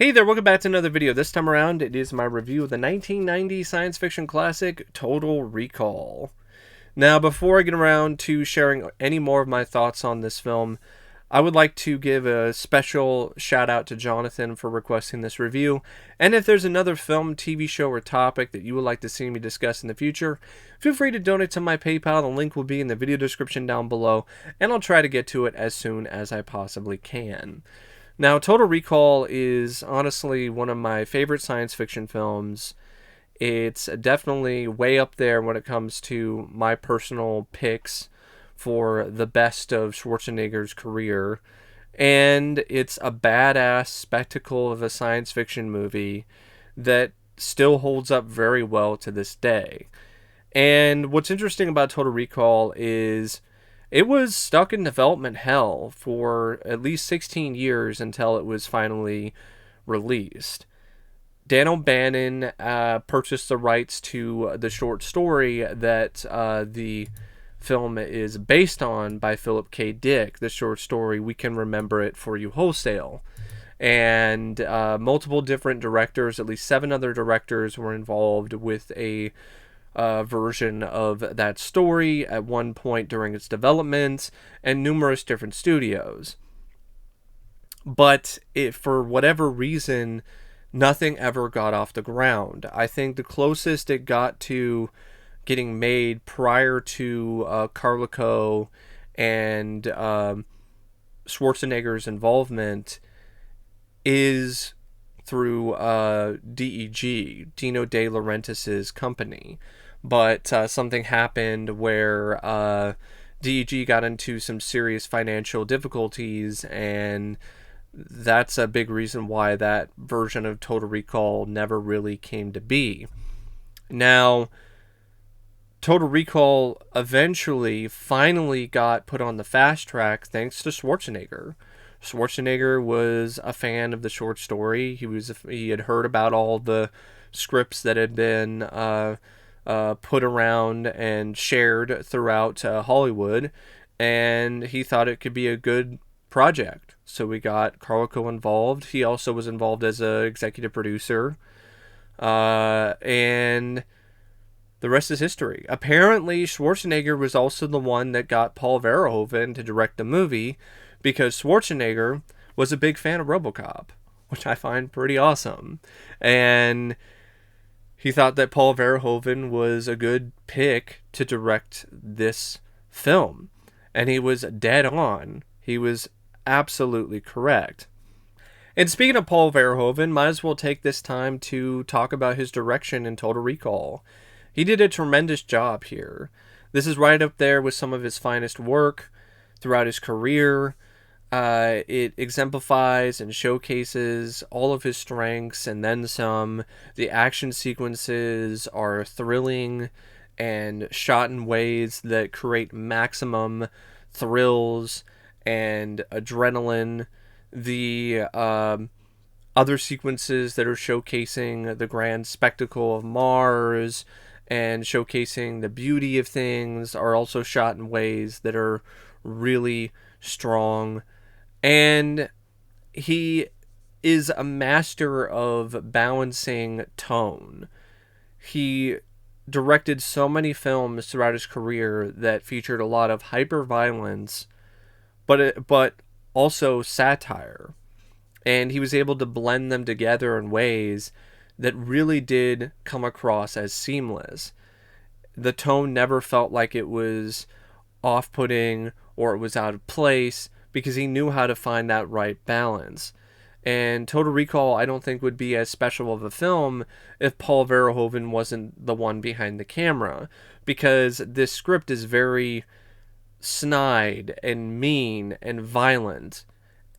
Hey there, welcome back to another video. This time around, it is my review of the 1990 science fiction classic, Total Recall. Now, before I get around to sharing any more of my thoughts on this film, I would like to give a special shout out to Jonathan for requesting this review. And if there's another film, TV show, or topic that you would like to see me discuss in the future, feel free to donate to my PayPal. The link will be in the video description down below, and I'll try to get to it as soon as I possibly can. Now, Total Recall is honestly one of my favorite science fiction films. It's definitely way up there when it comes to my personal picks for the best of Schwarzenegger's career. And it's a badass spectacle of a science fiction movie that still holds up very well to this day. And what's interesting about Total Recall is it was stuck in development hell for at least 16 years until it was finally released. Dan O'Bannon purchased the rights to the short story that the film is based on by Philip K. Dick, the short story We Can Remember It For You Wholesale. And multiple different directors, at least 7 other directors, were involved with a version of that story at one point during its development, and numerous different studios. But for whatever reason, nothing ever got off the ground. I think the closest it got to getting made prior to Carlico and Schwarzenegger's involvement is through DEG, Dino De Laurentiis' company. But something happened where DEG got into some serious financial difficulties, and that's a big reason why that version of Total Recall never really came to be. Now, Total Recall eventually finally got put on the fast track thanks to Schwarzenegger. Schwarzenegger was a fan of the short story. He had heard about all the scripts that had been put around and shared throughout Hollywood, and he thought it could be a good project. So we got Carlico involved. He also was involved as an executive producer, and the rest is history. Apparently, Schwarzenegger was also the one that got Paul Verhoeven to direct the movie, because Schwarzenegger was a big fan of RoboCop, which I find pretty awesome. And he thought that Paul Verhoeven was a good pick to direct this film. And he was dead on. He was absolutely correct. And speaking of Paul Verhoeven, might as well take this time to talk about his direction in Total Recall. He did a tremendous job here. This is right up there with some of his finest work throughout his career. It exemplifies and showcases all of his strengths and then some. The action sequences are thrilling and shot in ways that create maximum thrills and adrenaline. The other sequences that are showcasing the grand spectacle of Mars and showcasing the beauty of things are also shot in ways that are really strong. And he is a master of balancing tone. He directed so many films throughout his career that featured a lot of hyper-violence, but also satire. And he was able to blend them together in ways that really did come across as seamless. The tone never felt like it was off-putting or it was out of place, because he knew how to find that right balance. And Total Recall, I don't think, would be as special of a film if Paul Verhoeven wasn't the one behind the camera, because this script is very snide and mean and violent,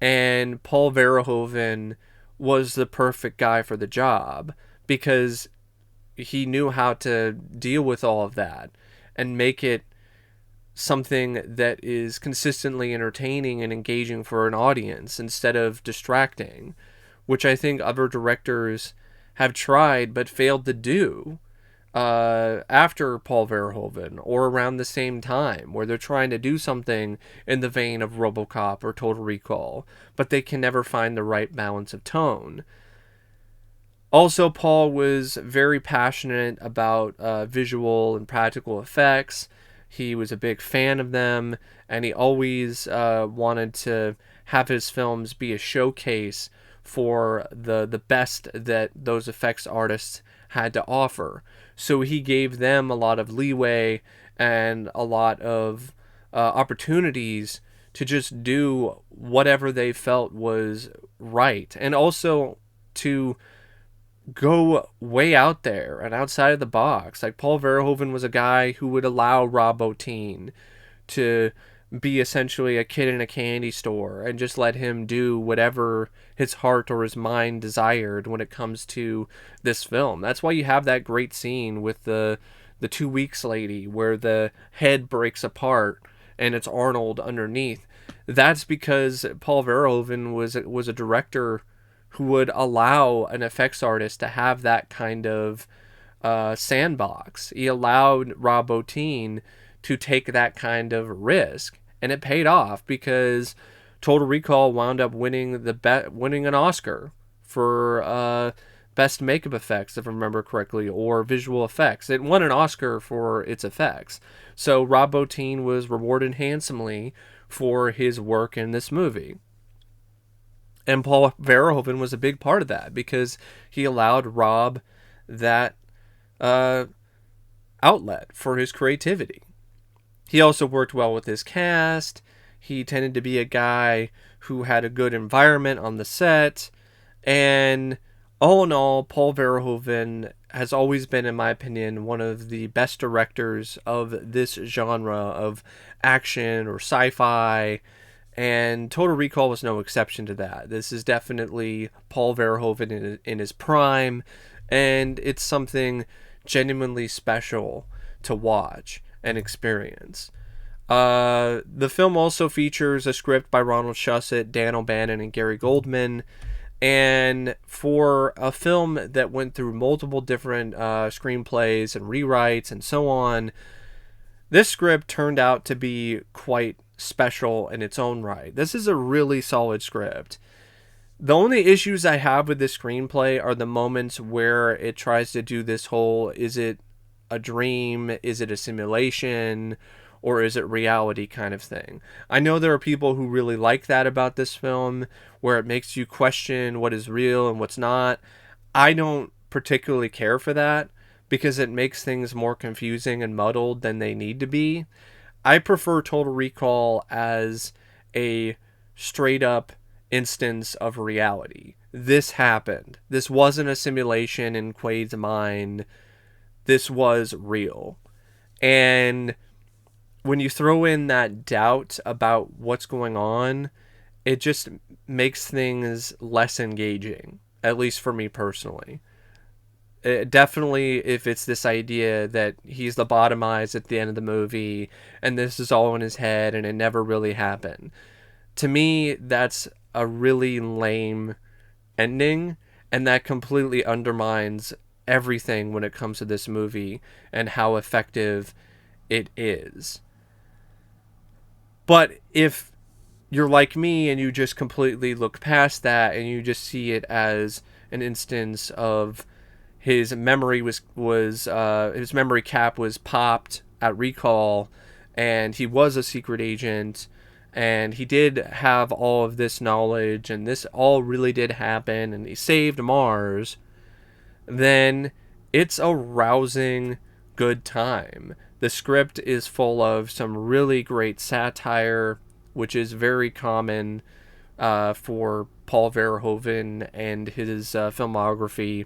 and Paul Verhoeven was the perfect guy for the job, because he knew how to deal with all of that and make it something that is consistently entertaining and engaging for an audience instead of distracting, which I think other directors have tried but failed to do after Paul Verhoeven or around the same time, where they're trying to do something in the vein of RoboCop or Total Recall, but they can never find the right balance of tone. Also, Paul was very passionate about visual and practical effects. He was a big fan of them, and he always wanted to have his films be a showcase for the best that those effects artists had to offer. So he gave them a lot of leeway and a lot of opportunities to just do whatever they felt was right, and also to go way out there and outside of the box. Like, Paul Verhoeven was a guy who would allow Rob Bottin to be essentially a kid in a candy store and just let him do whatever his heart or his mind desired when it comes to this film. That's why you have that great scene with the 2 weeks lady where the head breaks apart and it's Arnold underneath. That's because Paul Verhoeven was a director who would allow an effects artist to have that kind of sandbox. He allowed Rob Bottin to take that kind of risk, and it paid off because Total Recall wound up winning winning an Oscar for best makeup effects, if I remember correctly, or visual effects. It won an Oscar for its effects. So Rob Bottin was rewarded handsomely for his work in this movie. And Paul Verhoeven was a big part of that because he allowed Rob that outlet for his creativity. He also worked well with his cast. He tended to be a guy who had a good environment on the set. And all in all, Paul Verhoeven has always been, in my opinion, one of the best directors of this genre of action or sci-fi. And Total Recall was no exception to that. This is definitely Paul Verhoeven in his prime, and it's something genuinely special to watch and experience. The film also features a script by Ronald Shusett, Dan O'Bannon, and Gary Goldman. And for a film that went through multiple different screenplays and rewrites and so on, this script turned out to be quite special in its own right. This is a really solid script. The only issues I have with this screenplay are the moments where it tries to do this whole, is it a dream, is it a simulation, or is it reality kind of thing. I know there are people who really like that about this film, where it makes you question what is real and what's not. I don't particularly care for that because it makes things more confusing and muddled than they need to be. I prefer Total Recall as a straight up instance of reality. This happened. This wasn't a simulation in Quaid's mind. This was real. And when you throw in that doubt about what's going on, it just makes things less engaging, at least for me personally. Definitely, if it's this idea that he's lobotomized at the end of the movie and this is all in his head and it never really happened. To me, that's a really lame ending, and that completely undermines everything when it comes to this movie and how effective it is. But if you're like me and you just completely look past that and you just see it as an instance of his memory his memory cap was popped at recall, and he was a secret agent, and he did have all of this knowledge, and this all really did happen, and he saved Mars, then it's a rousing good time. The script is full of some really great satire, which is very common for Paul Verhoeven and his filmography,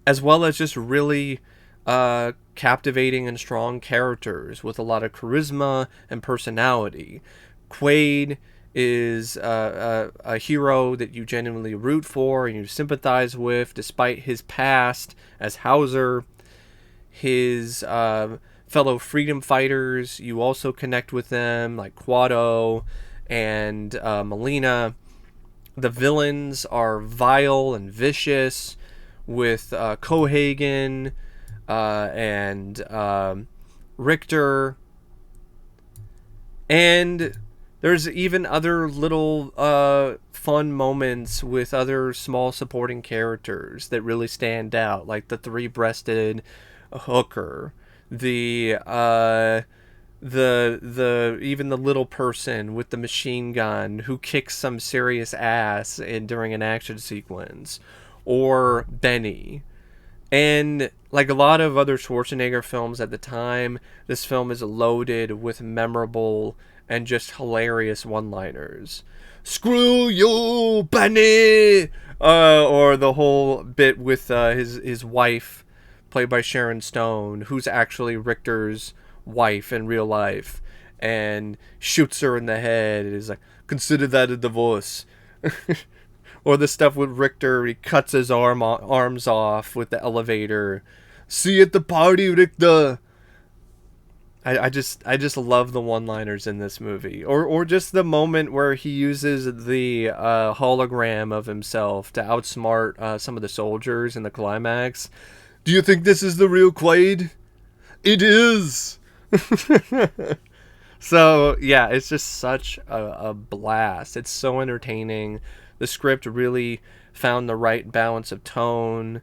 as well as just really captivating and strong characters with a lot of charisma and personality. Quaid is a hero that you genuinely root for and you sympathize with, despite his past as Hauser. His fellow freedom fighters, you also connect with them, like Quado and Melina. The villains are vile and vicious, with Cohagen and Richter. And There's even other little fun moments with other small supporting characters that really stand out, like the three-breasted hooker, the even the little person with the machine gun who kicks some serious ass during an action sequence, or Benny. And like a lot of other Schwarzenegger films at the time, this film is loaded with memorable and just hilarious one-liners. Screw you, Benny! Or the whole bit with his wife, played by Sharon Stone, who's actually Richter's wife in real life, and shoots her in the head. And is like, consider that a divorce. Or the stuff with Richter, he cuts his arms off with the elevator. See you at the party, Richter. I just love the one-liners in this movie, or just the moment where he uses the hologram of himself to outsmart some of the soldiers in the climax. Do you think this is the real Quaid? It is. So yeah, it's just such a blast. It's so entertaining. The script really found the right balance of tone,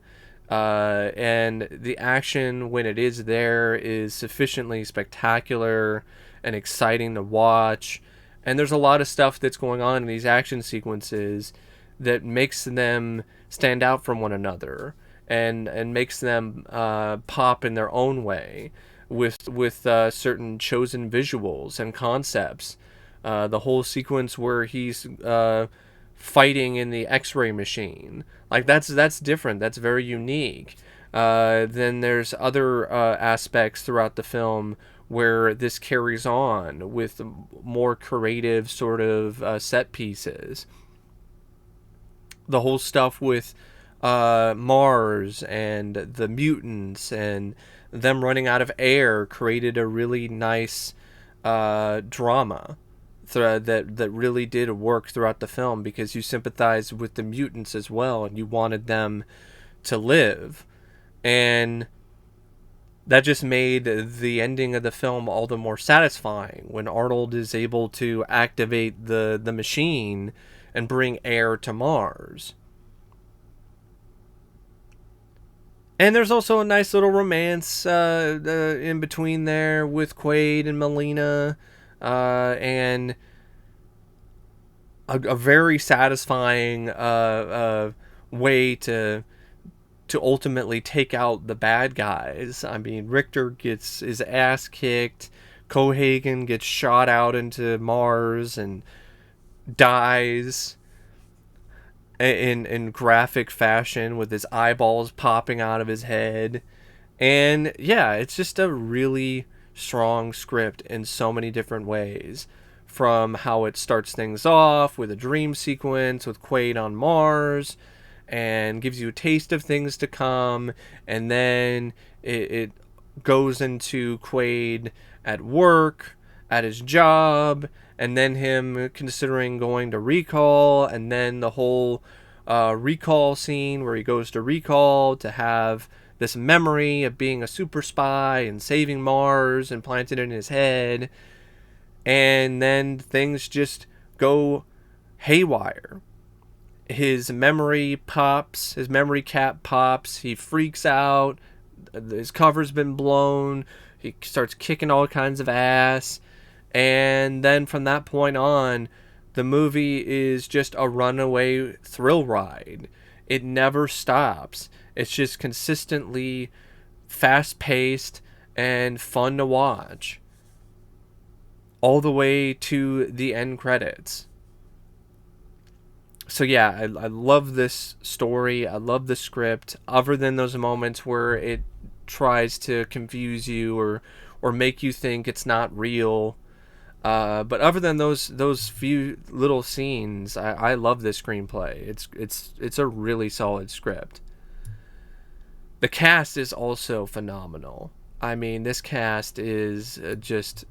and the action, when it is there, is sufficiently spectacular and exciting to watch. And there's a lot of stuff that's going on in these action sequences that makes them stand out from one another, and makes them pop in their own way with certain chosen visuals and concepts. The whole sequence where he's fighting in the X-ray machine, like that's different. That's very unique. Then there's other aspects throughout the film where this carries on with more creative sort of set pieces. The whole stuff with Mars and the mutants and them running out of air created a really nice drama that really did work throughout the film, because you sympathized with the mutants as well and you wanted them to live. And that just made the ending of the film all the more satisfying when Arnold is able to activate the machine and bring air to Mars. And there's also a nice little romance in between there with Quaid and Melina, and a very satisfying way to ultimately take out the bad guys. I mean, Richter gets his ass kicked, Cohagen gets shot out into Mars and dies in graphic fashion with his eyeballs popping out of his head. And yeah, it's just a really strong script in so many different ways. From how it starts things off with a dream sequence with Quaid on Mars and gives you a taste of things to come, and then it goes into Quaid at work, at his job, and then him considering going to recall, and then the whole recall scene where he goes to recall to have this memory of being a super spy and saving Mars and planted it in his head. And then things just go haywire. His memory pops, his memory cap pops, he freaks out, his cover's been blown, he starts kicking all kinds of ass, and then from that point on, the movie is just a runaway thrill ride. It never stops. It's just consistently fast-paced and fun to watch, all the way to the end credits. So yeah, I love this story. I love the script. Other than those moments where it tries to confuse you or make you think it's not real. But other than those few little scenes, I love this screenplay. It's a really solid script. The cast is also phenomenal. I mean, this cast is just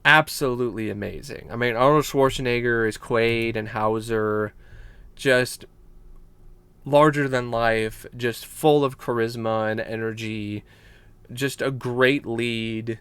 absolutely amazing. I mean, Arnold Schwarzenegger is Quaid and Hauser, just larger than life, just full of charisma and energy, just a great lead.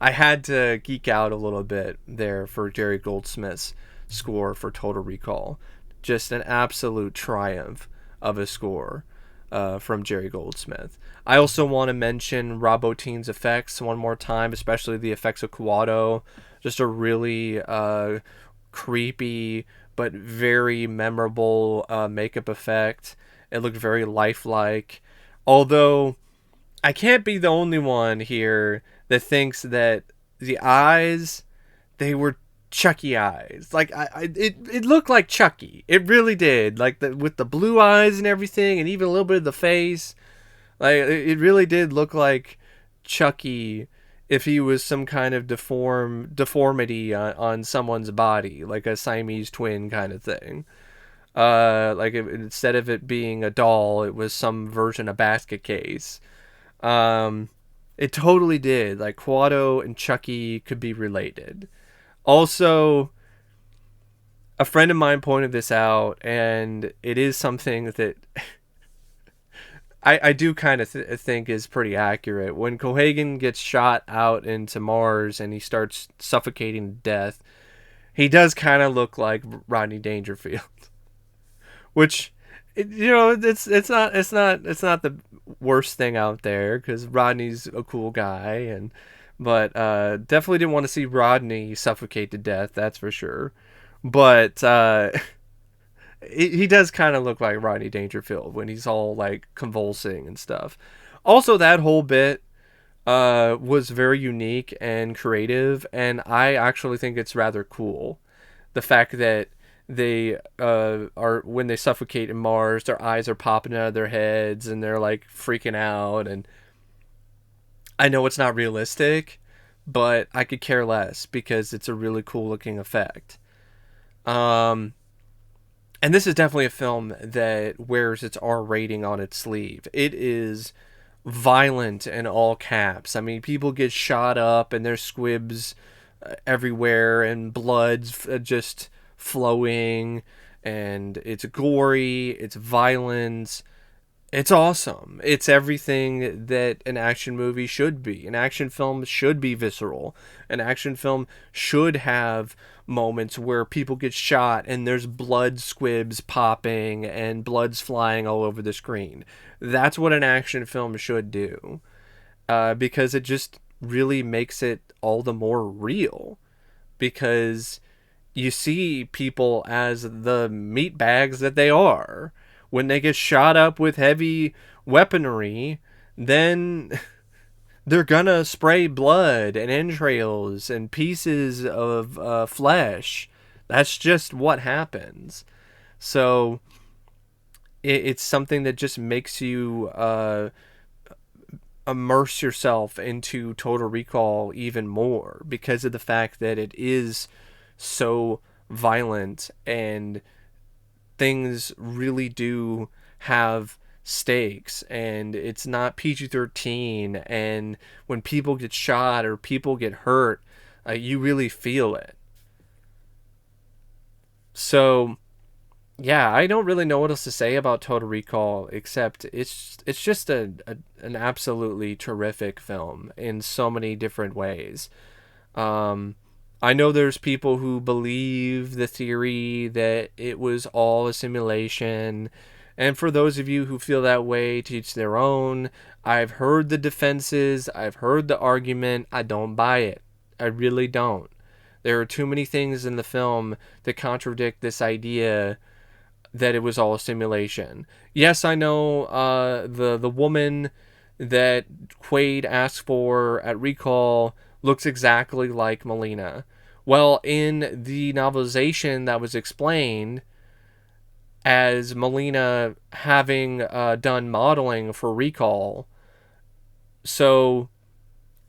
I had to geek out a little bit there for Jerry Goldsmith's score for Total Recall. Just an absolute triumph of a score from Jerry Goldsmith. I also want to mention Rob Bottin's effects one more time, especially the effects of Kuato. Just a really creepy but very memorable makeup effect. It looked very lifelike. Although I can't be the only one here that thinks that the eyes, they were Chucky eyes. Like it looked like Chucky. It really did. Like with the blue eyes and everything, and even a little bit of the face. Like it really did look like Chucky if he was some kind of deformity on someone's body, like a Siamese twin kind of thing. Instead of it being a doll, it was some version of basket case. Um, it totally did. Like Quado and Chucky could be related. Also, a friend of mine pointed this out, and it is something that I do kind of think is pretty accurate. When Cohagen gets shot out into Mars and he starts suffocating to death, he does kind of look like Rodney Dangerfield, which it's not the worst thing out there because Rodney's a cool guy but definitely didn't want to see Rodney suffocate to death, that's for sure. But he does kind of look like Rodney Dangerfield when he's all like convulsing and stuff. Also, that whole bit was very unique and creative, and I actually think it's rather cool. The fact that they are when they suffocate in Mars, their eyes are popping out of their heads and they're like freaking out. And I know it's not realistic, but I could care less because it's a really cool looking effect. Um, and this is definitely a film that wears its R rating on its sleeve. It is violent in all caps. I mean, people get shot up and there's squibs everywhere and blood's just flowing, and it's gory, it's violent, it's awesome. It's everything that an action movie should be. An action film should be visceral. An action film should have moments where people get shot and there's blood squibs popping and blood's flying all over the screen. That's what an action film should do. Because it just really makes it all the more real. Because you see people as the meat bags that they are. When they get shot up with heavy weaponry, then they're gonna spray blood and entrails and pieces of flesh. That's just what happens. So it's something that just makes you immerse yourself into Total Recall even more because of the fact that it is so violent and things really do have stakes, and it's not PG-13, and when people get shot or people get hurt, you really feel it. So yeah, I don't really know what else to say about Total Recall except it's just an absolutely terrific film in so many different ways. Um, I know there's people who believe the theory that it was all a simulation. And for those of you who feel that way, to each their own. I've heard the defenses. I've heard the argument. I don't buy it. I really don't. There are too many things in the film that contradict this idea that it was all a simulation. Yes, I know the woman that Quaid asked for at Recall looks exactly like Melina. Well, in the novelization that was explained as Melina having done modeling for Recall, so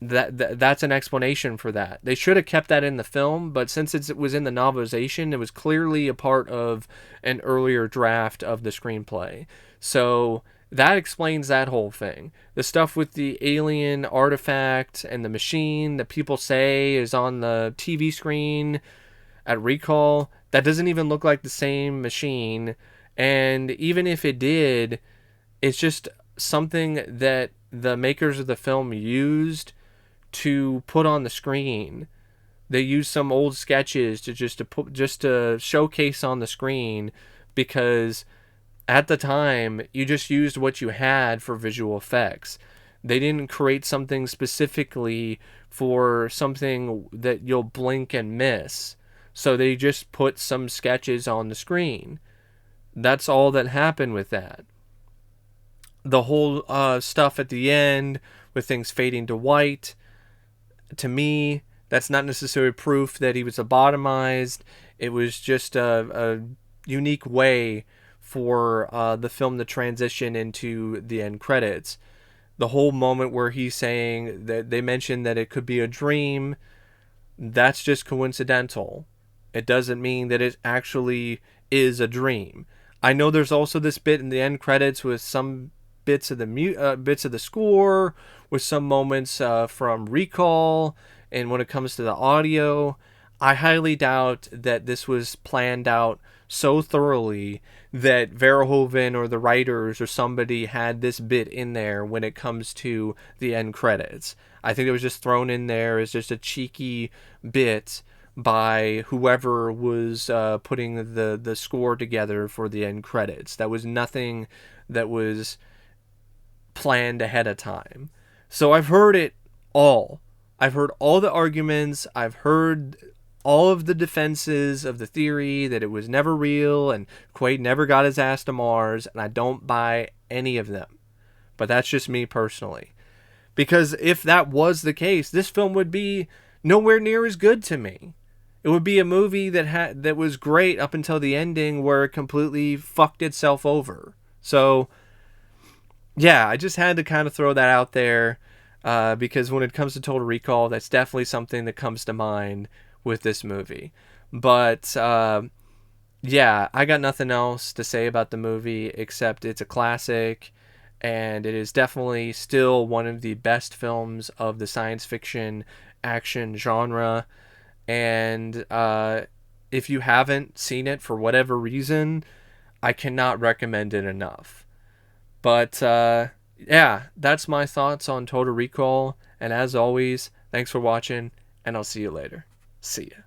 that's an explanation for that. They should have kept that in the film, but since it was in the novelization, it was clearly a part of an earlier draft of the screenplay. So that explains that whole thing. The stuff with the alien artifact and the machine that people say is on the TV screen at Recall, that doesn't even look like the same machine. And even if it did, it's just something that the makers of the film used to put on the screen. They used some old sketches to just to showcase on the screen, because at the time you just used what you had for visual effects. They didn't create something specifically for something that you'll blink and miss. So they just put some sketches on the screen. That's all that happened with that. The whole stuff at the end with things fading to white, to me, that's not necessarily proof that he was lobotomized. It was just a unique way for the film to transition into the end credits. The whole moment where he's saying that they mentioned that it could be a dream, that's just coincidental. It doesn't mean that it actually is a dream. I know there's also this bit in the end credits with some bits of the score, with some moments from Recall, and when it comes to the audio, I highly doubt that this was planned out so thoroughly that Verhoeven or the writers or somebody had this bit in there when it comes to the end credits. I think it was just thrown in there as just a cheeky bit by whoever was putting the score together for the end credits. That was nothing that was planned ahead of time. So I've heard it all. I've heard all the arguments. I've heard all of the defenses of the theory that it was never real and Quaid never got his ass to Mars, and I don't buy any of them. But that's just me personally. Because if that was the case, this film would be nowhere near as good to me. It would be a movie that was great up until the ending, where it completely fucked itself over. So, yeah, I just had to kind of throw that out there, because when it comes to Total Recall, that's definitely something that comes to mind with this movie. But yeah, I got nothing else to say about the movie except it's a classic, and it is definitely still one of the best films of the science fiction action genre. And if you haven't seen it for whatever reason, I cannot recommend it enough. But yeah, that's my thoughts on Total Recall. And as always, thanks for watching, and I'll see you later. See ya.